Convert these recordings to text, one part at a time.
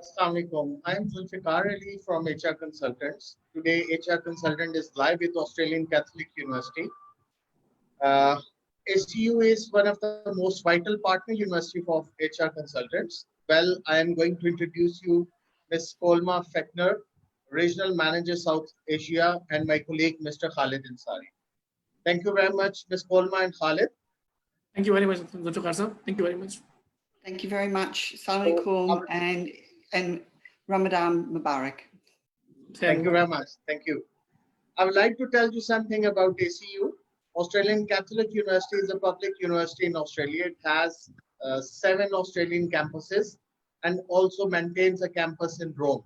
Assalamu alaikum. I am Zulfikar Ali from HR Consultants. Today, HR Consultant is live with Australian Catholic University. Uh, ACU is one of the most vital partner university of HR Consultants. Well, I am going to introduce you Ms. Kolma Fechner, Regional Manager South Asia, and my colleague Mr. Khalid Ansari. Thank you very much, Ms. Kolma and Khalid. Thank you very much, Zulfikar sir. Thank you very much. Thank you very much. Assalamu alaikum and Ramadan Mubarak. Thank you very much. Thank you. I would like to tell you something about ACU. Australian Catholic University is a public university in Australia. It has 7 Australian campuses and also maintains a campus in Rome.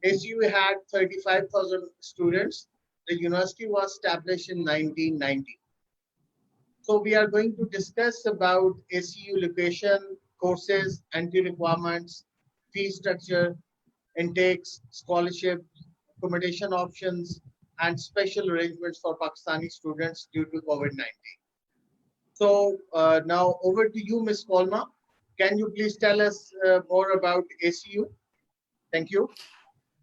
ACU had 35,000 students. The university was established in 1990. So we are going to discuss about ACU location, courses, entry requirements, fee structure, intakes, scholarship, accommodation options, and special arrangements for Pakistani students due to COVID-19. So now over to you, Ms. Kolma. Can you please tell us more about ACU? Thank you.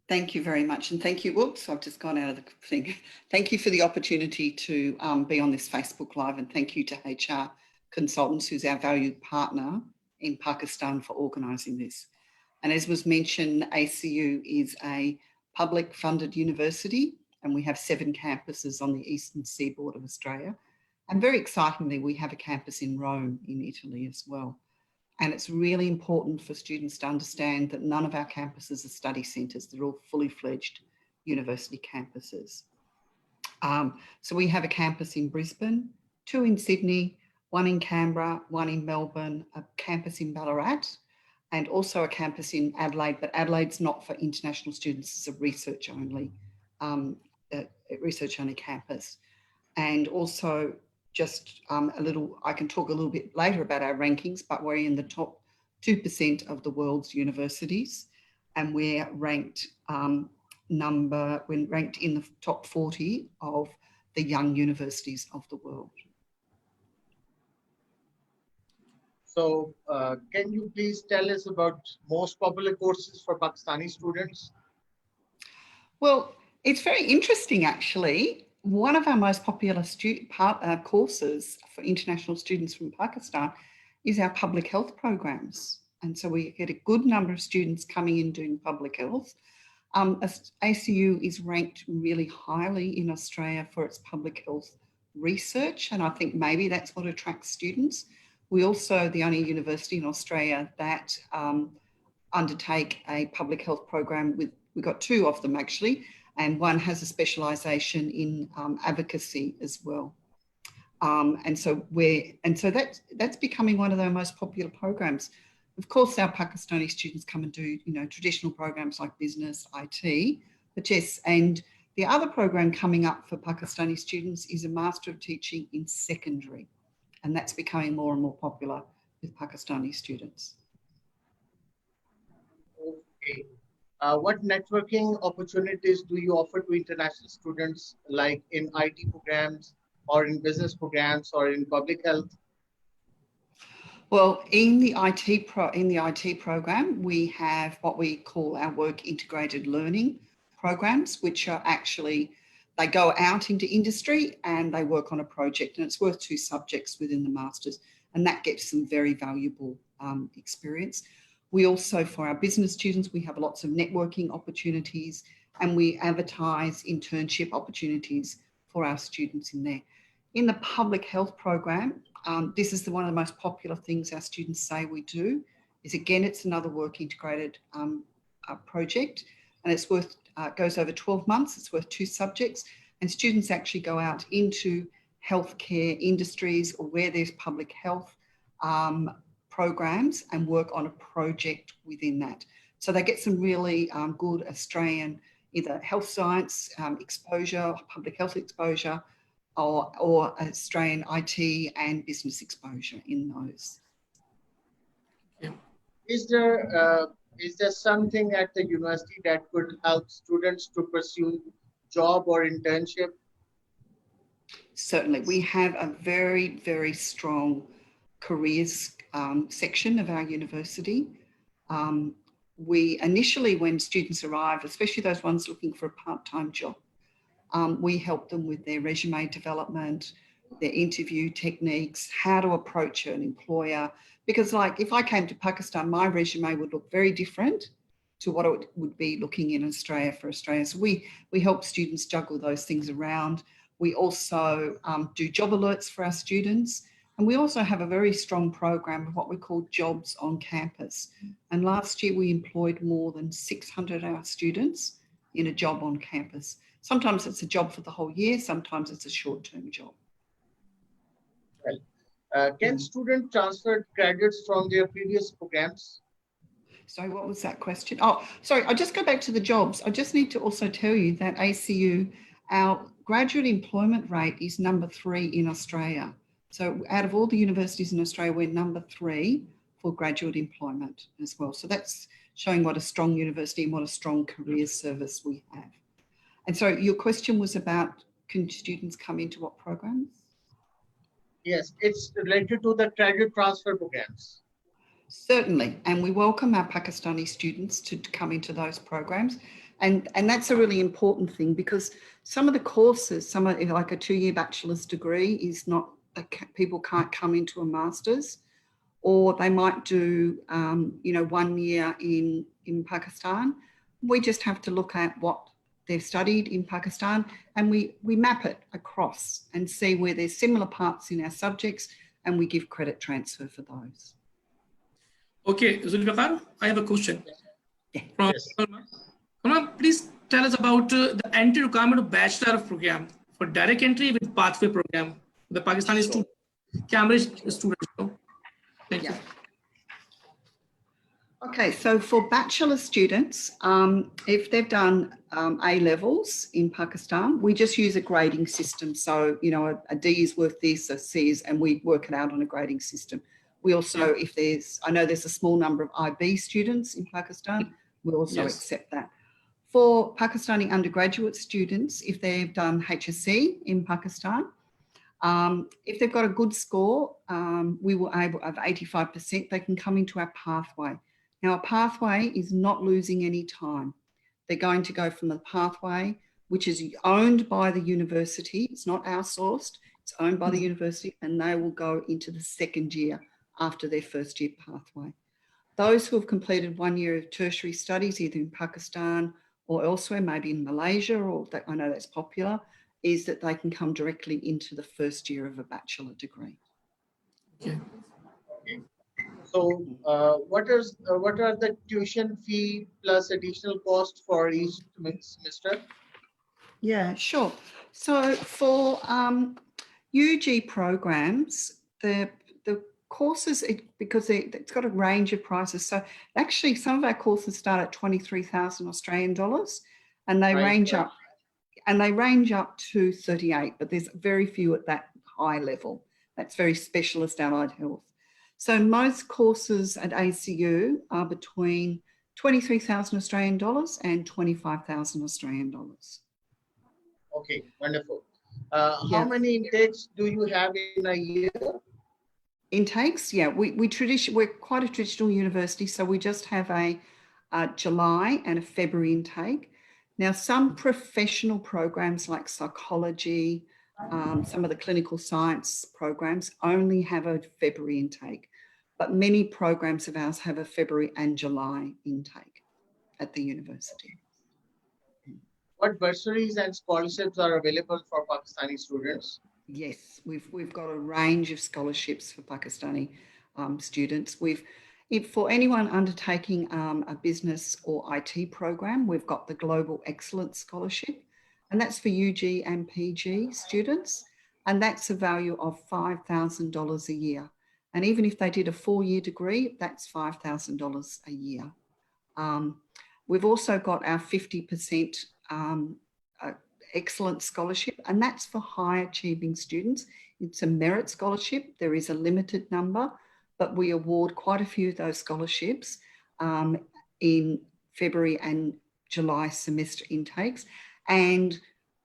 Thank you very much. And thank you. Whoops, I've just gone out of the thing. Thank you for the opportunity to be on this Facebook Live. And thank you to HR Consultants, who's our valued partner in Pakistan, for organising this. And as was mentioned, ACU is a public funded university, and we have 7 campuses on the eastern seaboard of Australia. And very excitingly, we have a campus in Rome in Italy as well. And it's really important for students to understand that none of our campuses are study centres. They're all fully fledged university campuses. So we have a campus in Brisbane, 2 in Sydney, 1 in Canberra, 1 in Melbourne, a campus in Ballarat, and also a campus in Adelaide, but Adelaide's not for international students, it's a research only campus. And also just I can talk a little bit later about our rankings, but we're in the top 2% of the world's universities, and we're ranked in the top 40 of the young universities of the world. So can you please tell us about most popular courses for Pakistani students? Well, it's very interesting, actually. One of our most popular courses for international students from Pakistan is our public health programs. And so we get a good number of students coming in doing public health. ACU is ranked really highly in Australia for its public health research, and I think maybe that's what attracts students. We also the only university in Australia that undertake a public health program we've got 2 of them actually, and one has a specialisation in advocacy as well. And so that's becoming one of our most popular programs. Of course, our Pakistani students come and do, traditional programs like business, IT, but yes, and the other program coming up for Pakistani students is a Master of Teaching in Secondary, and that's becoming more and more popular with Pakistani students. Okay. What networking opportunities do you offer to international students, like in IT programs or in business programs or in public health? Well, in the IT program, we have what we call our work integrated learning programs, which are actually, they go out into industry and they work on a project, and it's worth 2 subjects within the masters, and that gets some very valuable experience. We also, for our business students, we have lots of networking opportunities, and we advertise internship opportunities for our students in there. In the public health program, this is one of the most popular things our students say we do, is again, it's another work integrated project, and it's worth, goes over 12 months, it's worth 2 subjects, and students actually go out into healthcare industries or where there's public health programs and work on a project within that. So they get some really good Australian either health science exposure, public health exposure, or Australian IT and business exposure in those. Yeah. Is there something at the university that could help students to pursue job or internship? Certainly, we have a very, very strong careers section of our university. we initially, when students arrive, especially those ones looking for a part-time job, we help them with their resume development, their interview techniques, how to approach an employer. Because like if I came to Pakistan, my resume would look very different to what it would be looking in Australia for Australia. So we help students juggle those things around. We also do job alerts for our students. And we also have a very strong program of what we call jobs on campus. And last year we employed more than 600 of our students in a job on campus. Sometimes it's a job for the whole year, sometimes it's a short-term job. Well, can students transfer credits from their previous programs? Sorry, what was that question? Oh, sorry, I'll just go back to the jobs. I just need to also tell you that ACU, our graduate employment rate is number 3 in Australia. So out of all the universities in Australia, we're number 3 for graduate employment as well. So that's showing what a strong university and what a strong career service we have. And so your question was about, can students come into what programs? Yes, it's related to the credit transfer programs. Certainly, and we welcome our Pakistani students to come into those programs. And that's a really important thing because some of the courses, some of like a 2-year bachelor's degree is not, people can't come into a master's, or they might do, 1 year in Pakistan. We just have to look at what they've studied in Pakistan and we map it across and see where there's similar parts in our subjects and we give credit transfer for those. Okay, Zulfikar, I have a question. Yeah. From Yes. Kalman, please tell us about the entry requirement of bachelor program for direct entry with pathway program. The Pakistani student, Cambridge students. Thank you. Okay, so for bachelor students, if they've done A levels in Pakistan, we just use a grading system. So, a D is worth this, a C is, and we work it out on a grading system. We also, if I know there's a small number of IB students in Pakistan, we also accept that. For Pakistani undergraduate students, if they've done HSC in Pakistan, if they've got a good score, we will able of 85%, they can come into our pathway. Now, a pathway is not losing any time. They're going to go from the pathway, which is owned by the university. It's not outsourced. It's owned by the university, and they will go into the second year after their first year pathway. Those who have completed 1 year of tertiary studies, either in Pakistan or elsewhere, maybe in Malaysia, or that, I know that's popular, is that they can come directly into the first year of a bachelor degree. Okay. So what are the tuition fee plus additional cost for each semester? Yeah, sure. So for UG programs, the courses, because it's got a range of prices. So actually some of our courses start at 23,000 Australian dollars and they range up. And they range up to 38, but there's very few at that high level. That's very specialist allied health. So most courses at ACU are between 23,000 Australian dollars and 25,000 Australian dollars. Okay, wonderful. How many intakes do you have in a year? Intakes, yeah, we're quite a traditional university, so we just have a July and a February intake. Now, some professional programs like psychology, some of the clinical science programs only have a February intake, but many programs of ours have a February and July intake at the university. What bursaries and scholarships are available for Pakistani students? Yes, we've got a range of scholarships for Pakistani students. For anyone undertaking a business or IT program, we've got the Global Excellence Scholarship, and that's for UG and PG students, and that's a value of $5,000 a year. And even if they did a 4-year degree, that's $5,000 a year. We've also got our 50% Excellence Scholarship, and that's for high achieving students. It's a merit scholarship. There is a limited number, but we award quite a few of those scholarships in February and July semester intakes. And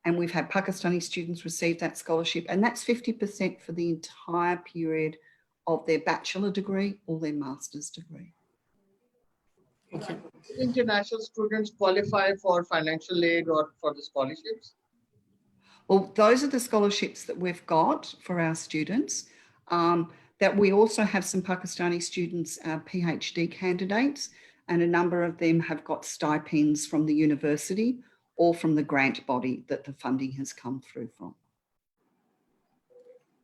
we've had Pakistani students receive that scholarship, and that's 50% for the entire period of their bachelor degree or their master's degree. Okay. Do international students qualify for financial aid or for the scholarships? Well, those are the scholarships that we've got for our students. That we also have some Pakistani students, PhD candidates, and a number of them have got stipends from the university or from the grant body that the funding has come through from.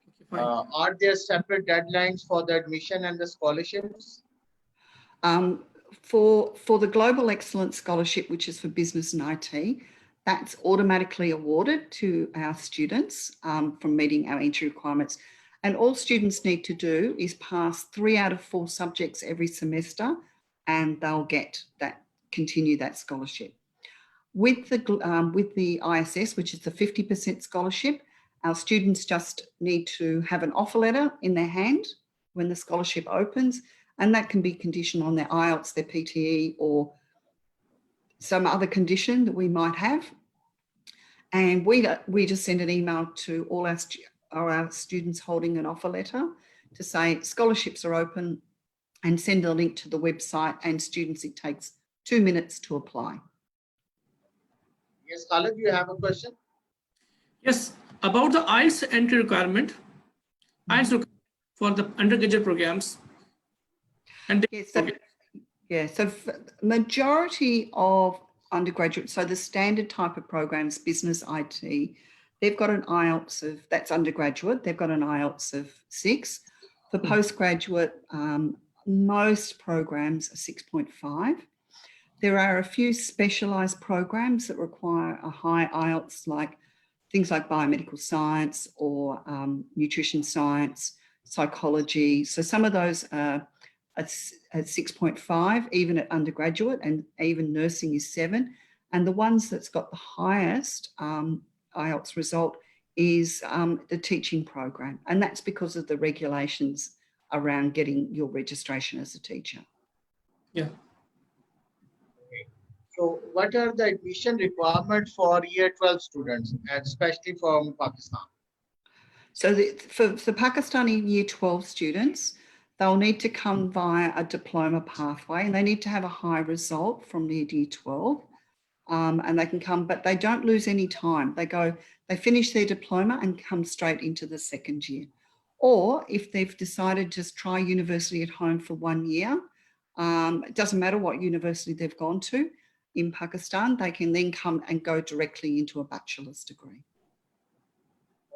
Okay, fine. Are there separate deadlines for the admission and the scholarships? For the Global Excellence Scholarship, which is for business and IT, that's automatically awarded to our students from meeting our entry requirements. And all students need to do is pass 3 out of 4 subjects every semester, and they'll get that, continue that scholarship. With the ISS, which is the 50% scholarship, our students just need to have an offer letter in their hand when the scholarship opens, and that can be conditioned on their IELTS, their PTE, or some other condition that we might have. And we just send an email to all our students holding an offer letter to say scholarships are open, and send a link to the website, and students, it takes 2 minutes to apply. Yes, Khalid, you have a question? Yes, about the IELTS entry requirement, IELTS for the undergraduate programs. And So majority of undergraduate, so the standard type of programs, business, IT, they've got an IELTS of, that's undergraduate, they've got an IELTS of 6. For postgraduate, most programs are 6.5. There are a few specialised programs that require a high IELTS, like things like biomedical science or nutrition science, psychology. So some of those are at 6.5, even at undergraduate, and even nursing is 7. And the ones that's got the highest IELTS result is the teaching program. And that's because of the regulations around getting your registration as a teacher. Yeah. So what are the admission requirements for year 12 students, and especially from Pakistan? So for Pakistani year 12 students, they'll need to come via a diploma pathway, and they need to have a high result from their year 12. And they can come, but they don't lose any time. They finish their diploma and come straight into the second year. Or if they've decided to just try university at home for 1 year, it doesn't matter what university they've gone to in Pakistan, they can then come and go directly into a bachelor's degree.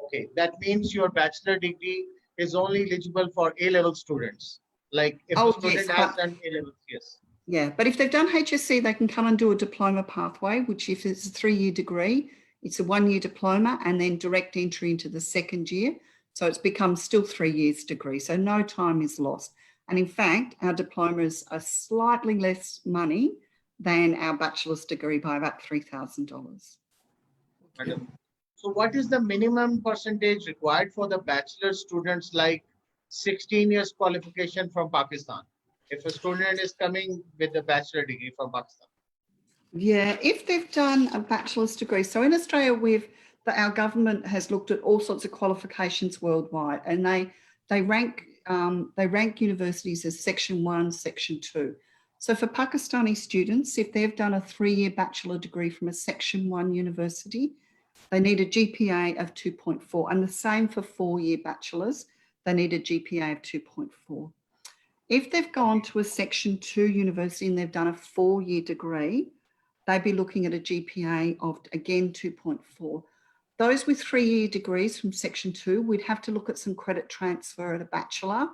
Okay, that means your bachelor degree is only eligible for A-level students. Like if a student has done A-levels, yes. Yeah, but if they've done HSC, they can come and do a diploma pathway, which if it's a 3-year degree, it's a 1-year diploma and then direct entry into the second year. So it's become still 3 years degree. So no time is lost. And in fact, our diplomas are slightly less money than our bachelor's degree by about $3,000. Okay. So what is the minimum percentage required for the bachelor students, like 16 years qualification from Pakistan? If a student is coming with a bachelor degree from Pakistan? Yeah, if they've done a bachelor's degree. So in Australia, our government has looked at all sorts of qualifications worldwide, and they rank universities as Section 1, Section 2. So for Pakistani students, if they've done a 3-year bachelor degree from a Section 1 university, they need a GPA of 2.4, and the same for 4-year bachelors, they need a GPA of 2.4. If they've gone to a Section 2 university and they've done a 4-year degree, they'd be looking at a GPA of, again, 2.4. Those with 3-year degrees from Section 2, we'd have to look at some credit transfer at a bachelor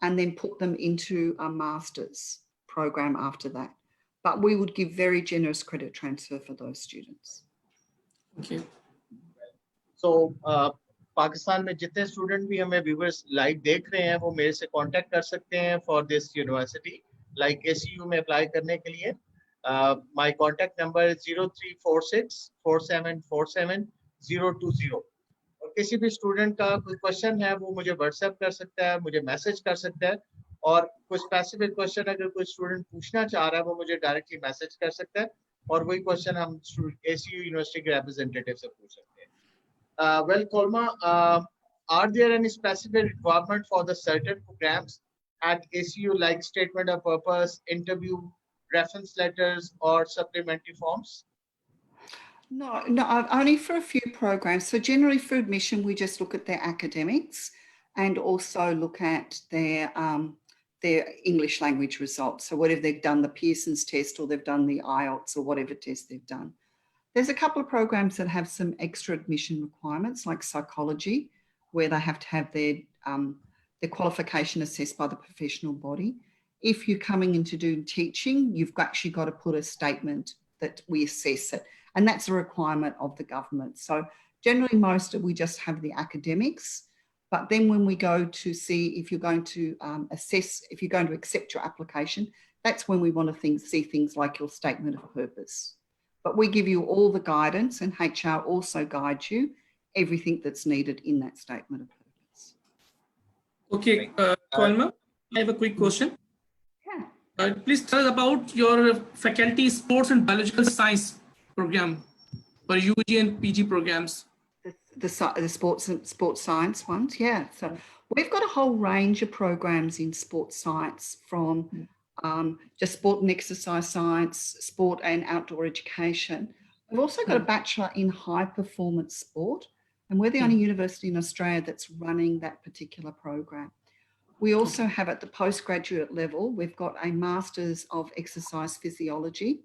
and then put them into a master's program after that. But we would give very generous credit transfer for those students. Okay. So, Pakistan में जितने student भी हमें viewers live देख रहे हैं वो मेरे से कांटेक्ट कर सकते हैं for this university like ACU में अप्लाई करने के लिए माय कांटेक्ट नंबर इज 03464747 और किसी भी स्टूडेंट का कोई क्वेश्चन है वो मुझे व्हाट्सएप कर सकता है, मुझे मैसेज कर सकता है, और कोई स्पेसिफिक क्वेश्चन अगर कोई स्टूडेंट पूछना चाह रहा है वो मुझे डायरेक्टली मैसेज कर सकता है और वही क्वेश्चन हम ACU यूनिवर्सिटी के रिप्रेजेंटेटिव से पूछ सकते हैं. Well, Kolma, are there any specific requirement for the certain programs at ACU, like statement of purpose, interview reference letters or supplementary forms? No, only for a few programs. So generally for admission, we just look at their academics and also look at their English language results. So whatever they've done, the Pearson's test, or they've done the IELTS, or whatever test they've done. There's a couple of programs that have some extra admission requirements, like psychology, where they have to have their qualification assessed by the professional body. If you're coming in to do teaching, you've actually got to put a statement that we assess it. And that's a requirement of the government. So generally we just have the academics, but then when we go to see if you're going to assess, if you're going to accept your application, that's when we want to see things like your statement of purpose. But we give you all the guidance, and HR also guides you everything that's needed in that statement of purpose. Okay, Kolma, I have a quick question. Yeah. Please tell us about your faculty sports and biological science program for UG and PG programs. The sports science ones, yeah. So we've got a whole range of programs in sports science, from just sport and exercise science, sport and outdoor education. We've also got a bachelor in high performance sport, and we're the only university in Australia that's running that particular program. We also have, at the postgraduate level, we've got a Masters of Exercise Physiology,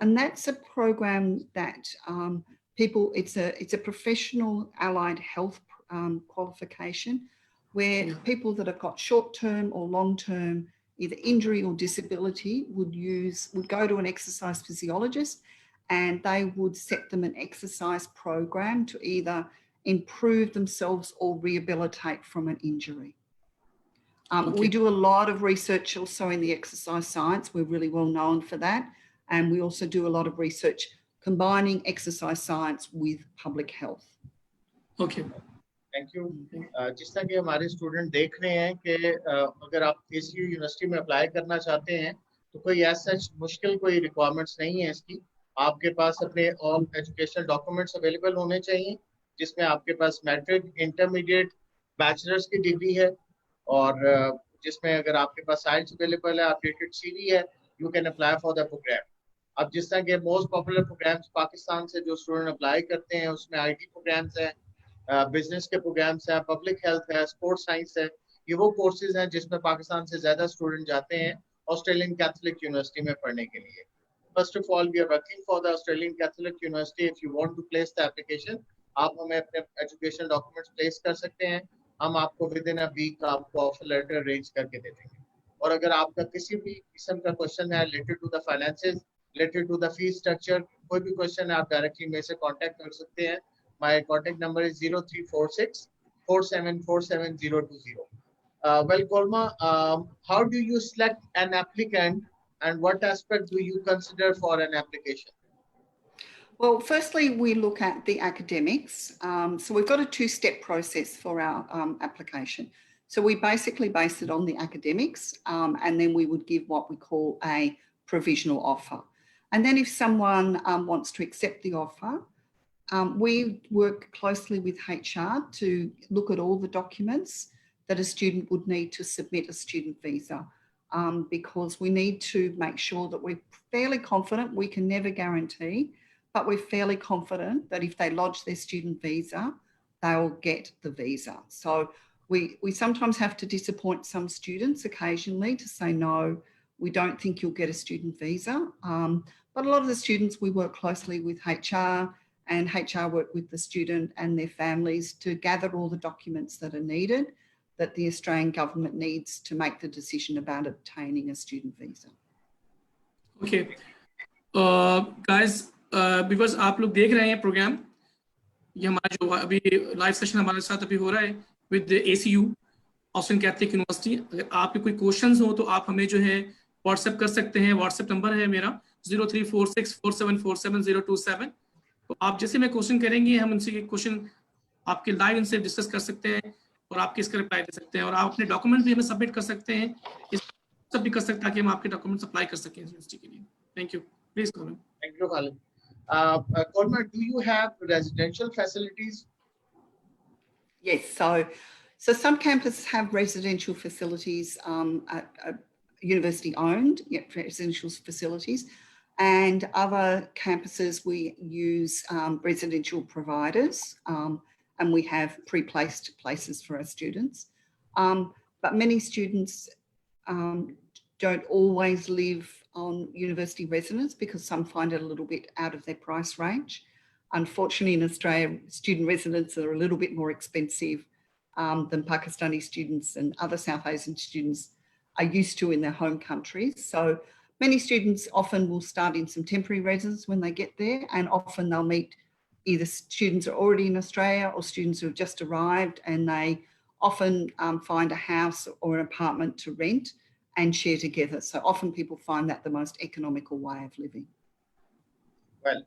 and that's a program that it's a professional allied health qualification, where people that have got short-term or long-term either injury or disability would go to an exercise physiologist, and they would set them an exercise program to either improve themselves or rehabilitate from an injury. We do a lot of research also in the exercise science. We're really well known for that. And we also do a lot of research combining exercise science with public health. Okay. Thank you. जिस तरह के हमारे student देख रहे हैं कि अगर आप ACU यूनिवर्सिटी में अप्लाई करना चाहते हैं तो कोई ऐसा मुश्किल कोई रिक्वायरमेंट्स नहीं है इसकी. आपके पास अपने ऑल एजुकेशनल डॉक्यूमेंट्स अवेलेबल होने चाहिए, जिसमें आपके पास मैट्रिक, इंटरमीडिएट, बैचलर्स की डिग्री है, और जिसमें अगर आपके पास IELTS अवेलेबल है, अपडेटेड CV है, you can apply for the programme. अब जिस तरह के मोस्ट पॉपुलर प्रोग्राम्स पाकिस्तान से जो स्टूडेंट अप्लाई करते हैं, उसमें IT प्रोग्राम्स हैं, बिजनेस के प्रोग्राम्स हैं, पब्लिक हेल्थ है, स्पोर्ट्स साइंस है. ये वो कोर्सेज हैं जिसमें पाकिस्तान से ज्यादा स्टूडेंट जाते हैं ऑस्ट्रेलियन कैथोलिक यूनिवर्सिटी में पढ़ने के लिए. First of all, we are working for the Australian Catholic University. If you want to place the application, आप हमें अपने एजुकेशनल डॉक्यूमेंट्स प्लेस कर सकते हैं. हम आपको विद इन अ वीक आपको ऑफर लेटर अरेंज करके दे देंगे. और अगर आपका किसी भी किस्म का क्वेश्चन है related to the finances, related to the fees structure, कोई भी क्वेश्चन है, आप डायरेक्टली मेरे से कांटेक्ट कर सकते हैं. My contact number is 0346 4747020. Well, Kolma, how do you select an applicant, and what aspect do you consider for an application? Well, firstly, we look at the academics. So we've got a two-step process for our application. So we basically base it on the academics, and then we would give what we call a provisional offer. And then if someone wants to accept the offer, we work closely with HR to look at all the documents that a student would need to submit a student visa, because we need to make sure that we're fairly confident. We can never guarantee, but we're fairly confident that if they lodge their student visa, they'll get the visa. So we sometimes have to disappoint some students occasionally to say, no, we don't think you'll get a student visa. But a lot of the students, we work closely with HR, and HR work with the student and their families to gather all the documents that are needed, that the Australian government needs to make the decision about obtaining a student visa. Okay. Guys, because आप लोग देख रहे हैं programme, ये हमारा जो अभी live session हमारे साथ अभी हो रहा है with ACU Australian Catholic university. अगर आपके कोई क्वेश्चंस हो तो आप हमें जो है व्हाट्सएप कर सकते हैं. व्हाट्सएप नंबर है मेरा 034647477027. तो आप जैसे मैं क्वेश्चन करेंगे, हम उनसे क्वेश्चन आपके लाइव इनसे डिस्कस कर सकते हैं और आपके इसका रिप्लाई दे सकते हैं, और आप अपने डॉक्यूमेंट भी हमें सबमिट कर सकते हैं, इस सब भी कर सकते हैं ताकि हम आपके डॉक्यूमेंट अप्लाई कर सकें यूनिवर्सिटी के लिए. Thank you. Please call. Thank you, Khalid. Kolma, do you have residential facilities? Yes, so some campuses have residential facilities university-owned residential facilities, and other campuses we use residential providers, and we have pre-placed places for our students. But many students don't always live on university residence because some find it a little bit out of their price range. Unfortunately, in Australia, student residences are a little bit more expensive than Pakistani students and other South Asian students are used to in their home countries. So many students often will start in some temporary residence when they get there, and often they'll meet either students who are already in Australia or students who have just arrived, and they often find a house or an apartment to rent and share together. So often people find that the most economical way of living. Well,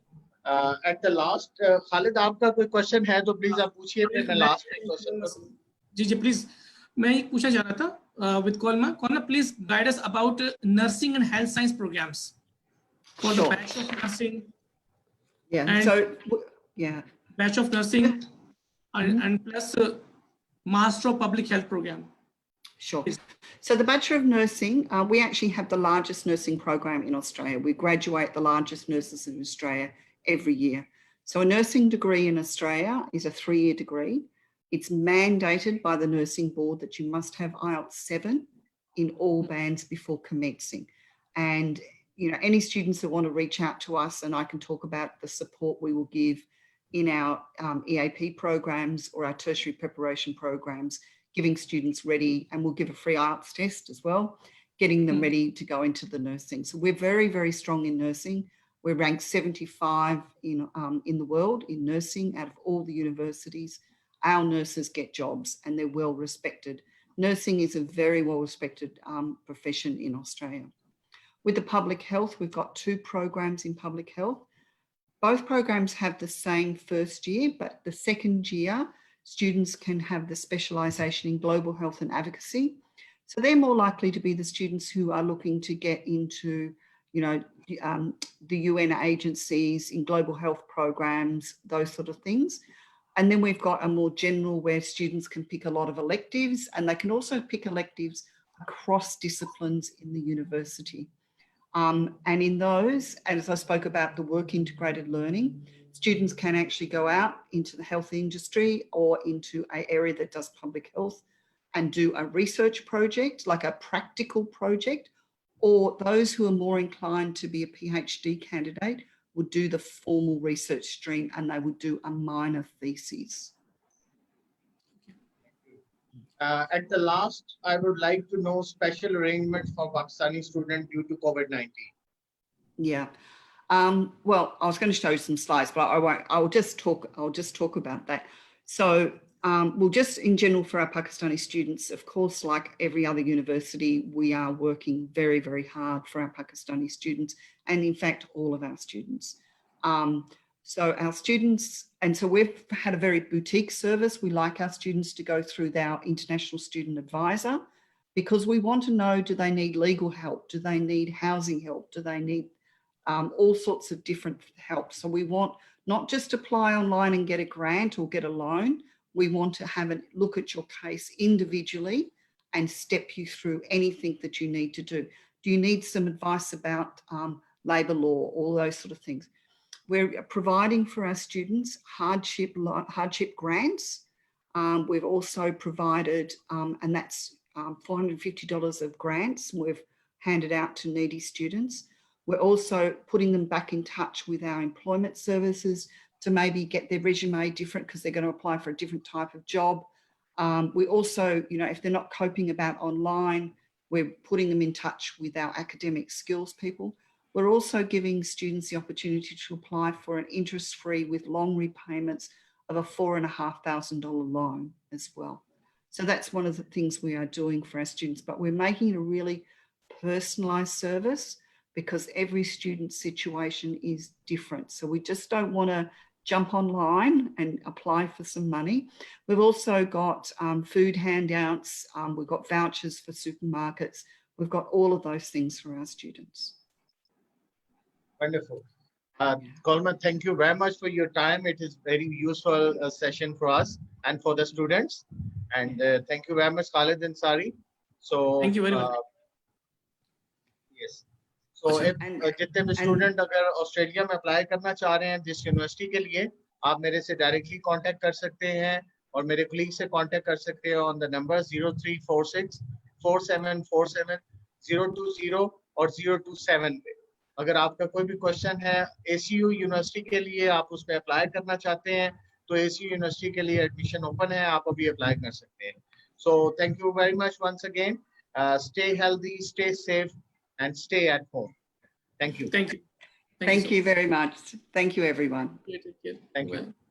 at the last, Khalid, आपका कोई question है तो please आप पूछिए, फिर मैं last में question करूँ. जी please. मैं ये पूछना चाह रहा था with Kolma. Kolma, please guide us about nursing and health science programs for the Bachelor of Nursing. Yeah. And so yeah, Bachelor of Nursing and plus Master of Public Health program. Sure. So the Bachelor of Nursing, we actually have the largest nursing program in Australia. We graduate the largest nurses in Australia every year. So a nursing degree in Australia is a 3-year degree. It's mandated by the nursing board that you must have IELTS 7 in all bands before commencing. And, you know, any students that want to reach out to us, and I can talk about the support we will give in our EAP programs or our tertiary preparation programs, giving students ready, and we'll give a free IELTS test as well, getting them ready to go into the nursing. So we're very, very strong in nursing. We're ranked 75 in the world in nursing out of all the universities. Our nurses get jobs and they're well respected. Nursing is a very well respected profession in Australia. With the public health, we've got 2 programs in public health. Both programs have the same first year, but the second year, students can have the specialisation in global health and advocacy. So they're more likely to be the students who are looking to get into, you know, the UN agencies, in global health programs, those sort of things. And then we've got a more general where students can pick a lot of electives, and they can also pick electives across disciplines in the university. And in those, as I spoke about the work integrated learning, students can actually go out into the health industry or into an area that does public health and do a research project, like a practical project, or those who are more inclined to be a PhD candidate would do the formal research stream and they would do a minor thesis. At the last, I would like to know special arrangements for Pakistani students due to COVID-19. Yeah. Well, I was going to show you some slides, but I won't. I'll just talk about that. So well, just in general for our Pakistani students, of course, like every other university, we are working very, very hard for our Pakistani students, and in fact, all of our students. So our students, and so we've had a very boutique service. We like our students to go through our international student advisor because we want to know, do they need legal help? Do they need housing help? Do they need all sorts of different help? So we want not just apply online and get a grant or get a loan. We want to have a look at your case individually and step you through anything that you need to do. Do you need some advice about labour law, all those sort of things? We're providing for our students hardship grants. We've also provided, and that's $450 of grants we've handed out to needy students. We're also putting them back in touch with our employment services to maybe get their resume different because they're going to apply for a different type of job. We also, you know, if they're not coping about online, we're putting them in touch with our academic skills people. We're also giving students the opportunity to apply for an interest-free with long repayments of a $4,500 loan as well. So that's one of the things we are doing for our students, but we're making it a really personalised service because every student's situation is different. So we just don't want to jump online and apply for some money. We've also got food handouts, we've got vouchers for supermarkets, we've got all of those things for our students. Wonderful. Kolma, thank you very much for your time. It is very useful session for us and for the students. And thank you very much, Khalid and Sari. So thank you very much. Yes. So अच्छा, if जितने भी student अगर Australia में apply करना चाह रहे हैं जिस यूनिवर्सिटी के लिए, आप मेरे से डायरेक्टली कांटेक्ट कर सकते हैं और मेरे कलीग से कांटेक्ट कर सकते हैं ऑन द नंबर 0346 4747 020 और 027 पे। अगर आपका कोई भी क्वेश्चन है ACU यूनिवर्सिटी के लिए, आप उसमें अप्लाई करना चाहते हैं, तो ACU यूनिवर्सिटी के लिए एडमिशन ओपन है, आप अभी अप्लाई कर सकते हैं। So thank you very much once again. Stay healthy, stay safe, and stay at home. Thank you. thank you. Thank you very much. Thank you, everyone. Take care. Thank you. Bye.